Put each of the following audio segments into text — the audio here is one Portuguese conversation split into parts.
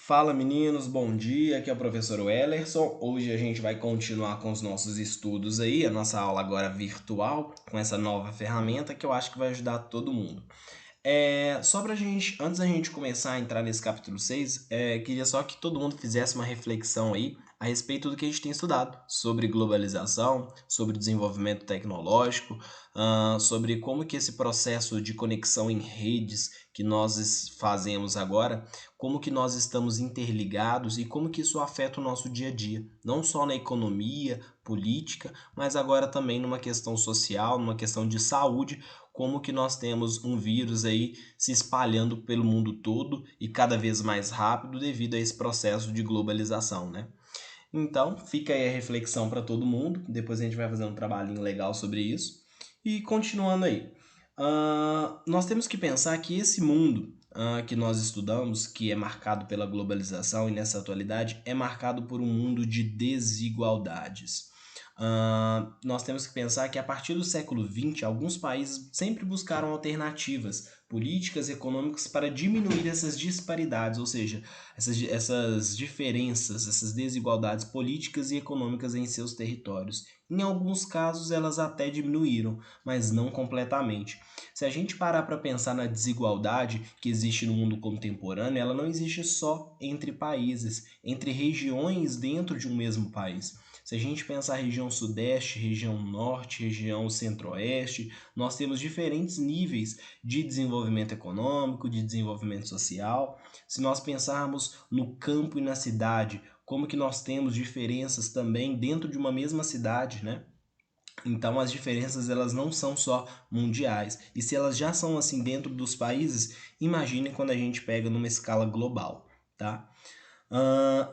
Fala meninos, bom dia, aqui é o professor Wellerson. Hoje a gente vai continuar com os nossos estudos aí, a nossa aula agora virtual, com essa nova ferramenta que eu acho que vai ajudar todo mundo. Só pra gente, antes da gente começar a entrar nesse capítulo 6, queria só que todo mundo fizesse uma reflexão aí a respeito do que a gente tem estudado, sobre globalização, sobre desenvolvimento tecnológico, sobre como que esse processo de conexão em redes que nós fazemos agora, como que nós estamos interligados e como que isso afeta o nosso dia a dia, não só na economia, política, mas agora também numa questão social, numa questão de saúde, como que nós temos um vírus aí se espalhando pelo mundo todo e cada vez mais rápido devido a esse processo de globalização, né? Então, fica aí a reflexão para todo mundo. Depois a gente vai fazer um trabalhinho legal sobre isso. E continuando aí, nós temos que pensar que esse mundo que nós estudamos, que é marcado pela globalização e nessa atualidade, é marcado por um mundo de desigualdades. Nós temos que pensar que a partir do século XX, alguns países sempre buscaram alternativas políticas e econômicas para diminuir essas disparidades, ou seja, essas diferenças, essas desigualdades políticas e econômicas em seus territórios. Em alguns casos, elas até diminuíram, mas não completamente. Se a gente parar para pensar na desigualdade que existe no mundo contemporâneo, ela não existe só entre países, entre regiões dentro de um mesmo país. Se a gente pensar região sudeste, região norte, região centro-oeste, nós temos diferentes níveis de desenvolvimento econômico, de desenvolvimento social. Se nós pensarmos no campo e na cidade, como que nós temos diferenças também dentro de uma mesma cidade, né? Então as diferenças elas não são só mundiais. E se elas já são assim dentro dos países, imagine quando a gente pega numa escala global, tá?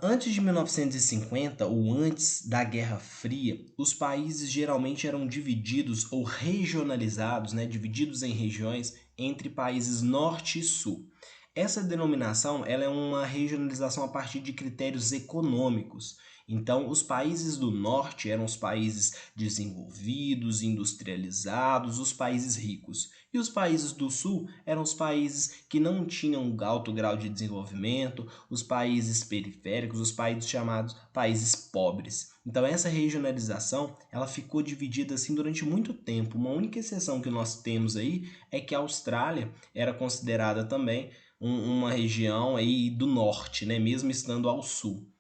Antes de 1950, ou antes da Guerra Fria, os países geralmente eram divididos ou regionalizados, né, divididos em regiões entre países norte e sul. Essa denominação ela é uma regionalização a partir de critérios econômicos. Então, os países do norte eram os países desenvolvidos, industrializados, os países ricos. E os países do sul eram os países que não tinham alto grau de desenvolvimento, os países periféricos, os países chamados países pobres. Então essa regionalização, ela ficou dividida assim durante muito tempo. Uma única exceção que nós temos aí é que a Austrália era considerada também uma região aí do norte, né, mesmo estando ao sul.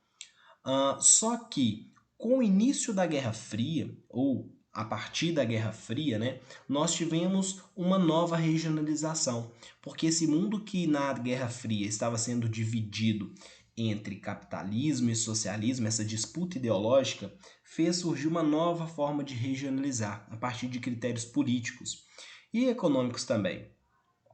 Só que com o início da Guerra Fria, ou a partir da Guerra Fria, né, nós tivemos uma nova regionalização, porque esse mundo que na Guerra Fria estava sendo dividido entre capitalismo e socialismo, essa disputa ideológica, fez surgir uma nova forma de regionalizar, a partir de critérios políticos e econômicos também.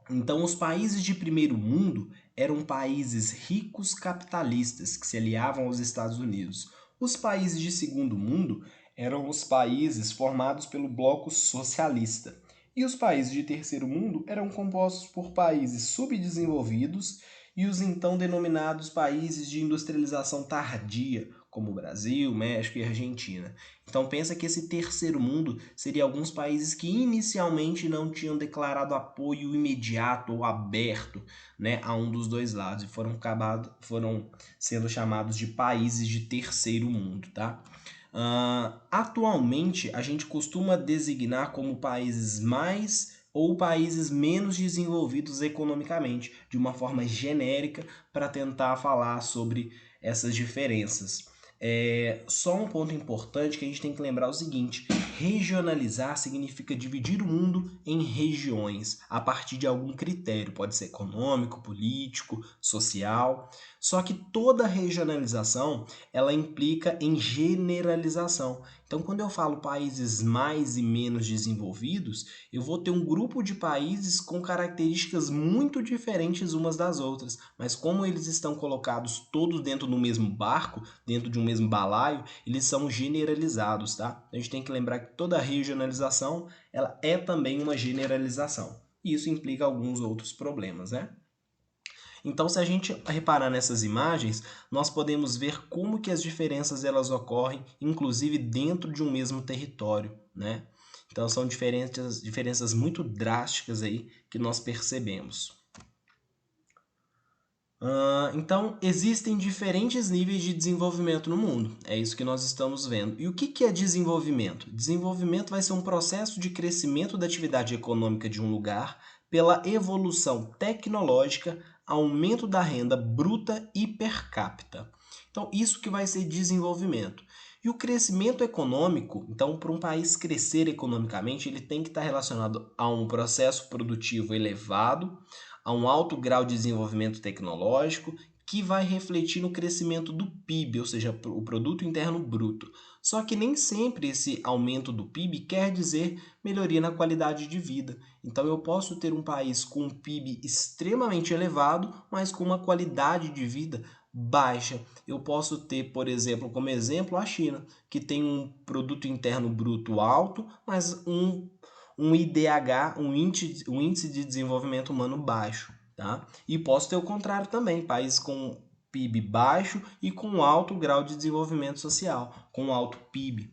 Então, os países de primeiro mundo eram países ricos capitalistas que se aliavam aos Estados Unidos. Os países de segundo mundo eram os países formados pelo bloco socialista. E os países de terceiro mundo eram compostos por países subdesenvolvidos e os então denominados países de industrialização tardia, como o Brasil, México e Argentina. Então pensa que esse terceiro mundo seria alguns países que inicialmente não tinham declarado apoio imediato ou aberto, né, a um dos dois lados e foram sendo chamados de países de terceiro mundo, tá? Atualmente a gente costuma designar como países mais ou países menos desenvolvidos economicamente, de uma forma genérica, para tentar falar sobre essas diferenças. Só um ponto importante que a gente tem que lembrar é o seguinte: regionalizar significa dividir o mundo em regiões a partir de algum critério, pode ser econômico, político, social. Só que toda regionalização ela implica em generalização. Então, quando eu falo países mais e menos desenvolvidos, eu vou ter um grupo de países com características muito diferentes umas das outras, mas como eles estão colocados todos dentro do mesmo barco, dentro de um mesmo balaio, eles são generalizados, tá? A gente tem que lembrar que toda regionalização, ela é também uma generalização. E isso implica alguns outros problemas, né? Então, se a gente reparar nessas imagens, nós podemos ver como que as diferenças elas ocorrem, inclusive dentro de um mesmo território, né? Então, são diferenças muito drásticas aí que nós percebemos. Então, existem diferentes níveis de desenvolvimento no mundo. É isso que nós estamos vendo. E o que é desenvolvimento? Desenvolvimento vai ser um processo de crescimento da atividade econômica de um lugar pela evolução tecnológica, aumento da renda bruta e per capita. Então, isso que vai ser desenvolvimento. E o crescimento econômico, então, para um país crescer economicamente, ele tem que estar relacionado a um processo produtivo elevado, a um alto grau de desenvolvimento tecnológico, que vai refletir no crescimento do PIB, ou seja, o Produto Interno Bruto. Só que nem sempre esse aumento do PIB quer dizer melhoria na qualidade de vida. Então eu posso ter um país com um PIB extremamente elevado, mas com uma qualidade de vida baixa. Eu posso ter, por exemplo, como exemplo, a China, que tem um Produto Interno Bruto alto, mas um IDH, um índice de desenvolvimento humano baixo, tá? E posso ter o contrário também, países com PIB baixo e com alto grau de desenvolvimento social, com alto PIB.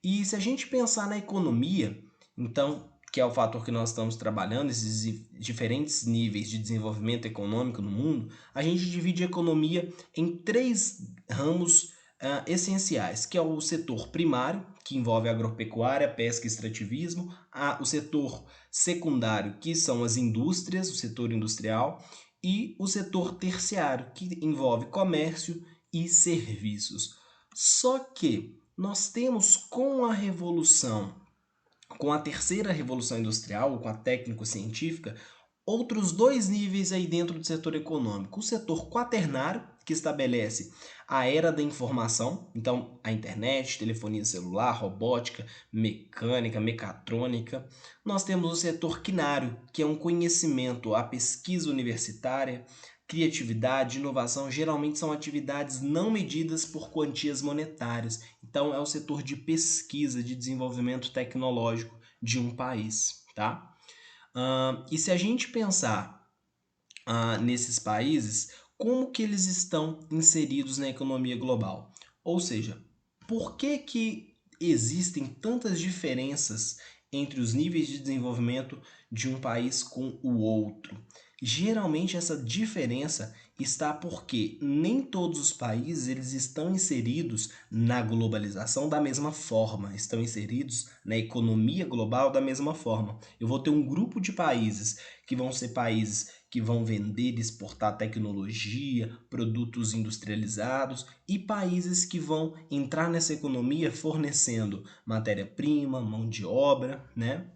E se a gente pensar na economia, então, que é o fator que nós estamos trabalhando, esses diferentes níveis de desenvolvimento econômico no mundo, a gente divide a economia em três ramos essenciais, que é o setor primário, que envolve agropecuária, pesca e extrativismo, o setor secundário, que são as indústrias, o setor industrial, e o setor terciário, que envolve comércio e serviços. Só que nós temos com a revolução, com a terceira revolução industrial, com a técnico-científica, outros dois níveis aí dentro do setor econômico. O setor quaternário, que estabelece a era da informação, então a internet, telefonia celular, robótica, mecânica, mecatrônica. Nós temos o setor quinário, que é um conhecimento, a pesquisa universitária, criatividade, inovação, geralmente são atividades não medidas por quantias monetárias. Então é o setor de pesquisa, de desenvolvimento tecnológico de um país, tá? E se a gente pensar nesses países, como que eles estão inseridos na economia global? Ou seja, por que existem tantas diferenças entre os níveis de desenvolvimento de um país com o outro? Geralmente essa diferença está porque nem todos os países eles estão inseridos na globalização da mesma forma, estão inseridos na economia global da mesma forma. Eu vou ter um grupo de países que vão ser países que vão vender e exportar tecnologia, produtos industrializados e países que vão entrar nessa economia fornecendo matéria-prima, mão de obra, né?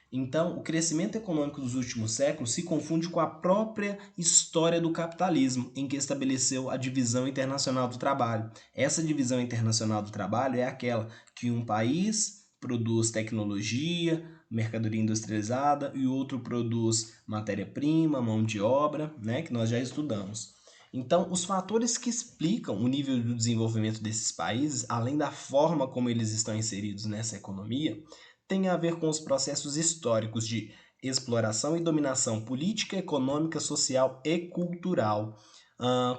Então, o crescimento econômico dos últimos séculos se confunde com a própria história do capitalismo, em que estabeleceu a divisão internacional do trabalho. Essa divisão internacional do trabalho é aquela que um país produz tecnologia, mercadoria industrializada e o outro produz matéria-prima, mão de obra, né, que nós já estudamos. Então, os fatores que explicam o nível do desenvolvimento desses países, além da forma como eles estão inseridos nessa economia, tem a ver com os processos históricos de exploração e dominação política, econômica, social e cultural,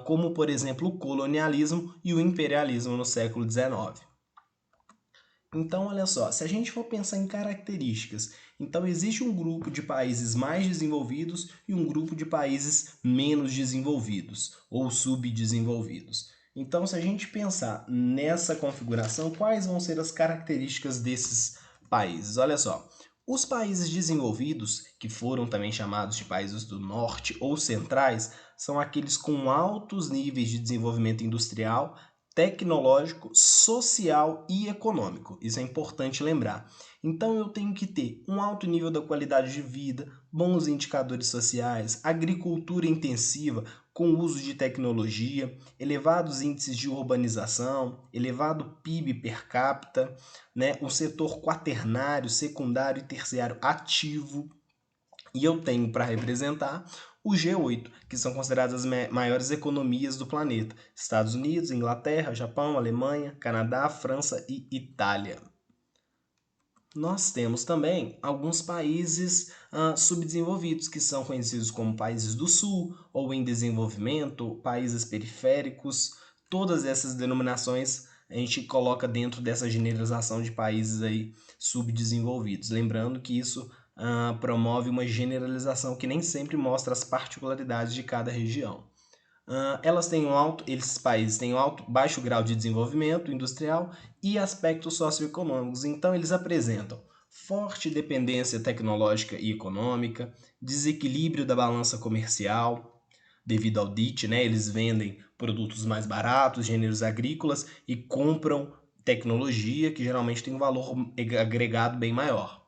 como, por exemplo, o colonialismo e o imperialismo no século XIX. Então, olha só, se a gente for pensar em características, então existe um grupo de países mais desenvolvidos e um grupo de países menos desenvolvidos ou subdesenvolvidos. Então, se a gente pensar nessa configuração, quais vão ser as características desses países? Olha só, os países desenvolvidos, que foram também chamados de países do norte ou centrais, são aqueles com altos níveis de desenvolvimento industrial, tecnológico, social e econômico. Isso é importante lembrar. Então eu tenho que ter um alto nível da qualidade de vida, bons indicadores sociais, agricultura intensiva com uso de tecnologia, elevados índices de urbanização, elevado PIB per capita, né? Um setor quaternário, secundário e terciário ativo. E eu tenho para representar o G8, que são consideradas as maiores economias do planeta: Estados Unidos, Inglaterra, Japão, Alemanha, Canadá, França e Itália. Nós temos também alguns países subdesenvolvidos, que são conhecidos como países do sul ou em desenvolvimento, países periféricos. Todas essas denominações a gente coloca dentro dessa generalização de países aí subdesenvolvidos. Lembrando que isso promove uma generalização que nem sempre mostra as particularidades de cada região. Esses países têm baixo grau de desenvolvimento industrial e aspectos socioeconômicos. Então, eles apresentam forte dependência tecnológica e econômica, desequilíbrio da balança comercial, devido ao DIT, né? Eles vendem produtos mais baratos, gêneros agrícolas e compram tecnologia que geralmente tem um valor agregado bem maior.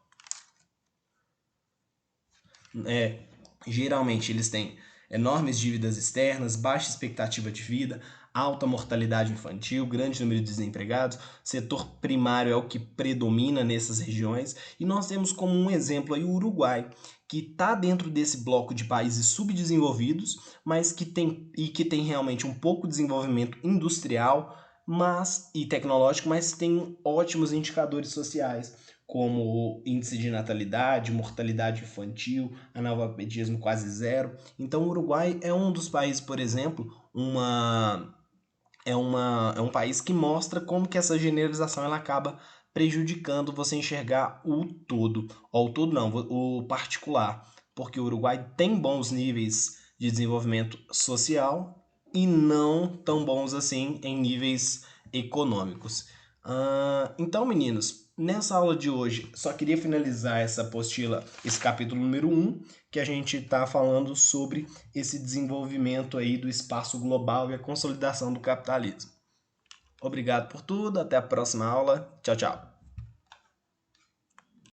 Geralmente eles têm enormes dívidas externas, baixa expectativa de vida, alta mortalidade infantil, grande número de desempregados. O setor primário é o que predomina nessas regiões. E nós temos como um exemplo aí o Uruguai, que está dentro desse bloco de países subdesenvolvidos, mas que tem realmente um pouco de desenvolvimento industrial e tecnológico, mas tem ótimos indicadores sociais, como índice de natalidade, mortalidade infantil, analfabetismo quase zero. Então, o Uruguai é um dos países, por exemplo, é um país que mostra como que essa generalização ela acaba prejudicando você enxergar o todo, ou o todo não, o particular, porque o Uruguai tem bons níveis de desenvolvimento social e não tão bons assim em níveis econômicos. Então, meninos, nessa aula de hoje, só queria finalizar essa apostila, esse capítulo número 1, que a gente está falando sobre esse desenvolvimento aí do espaço global e a consolidação do capitalismo. Obrigado por tudo, até a próxima aula. Tchau, tchau.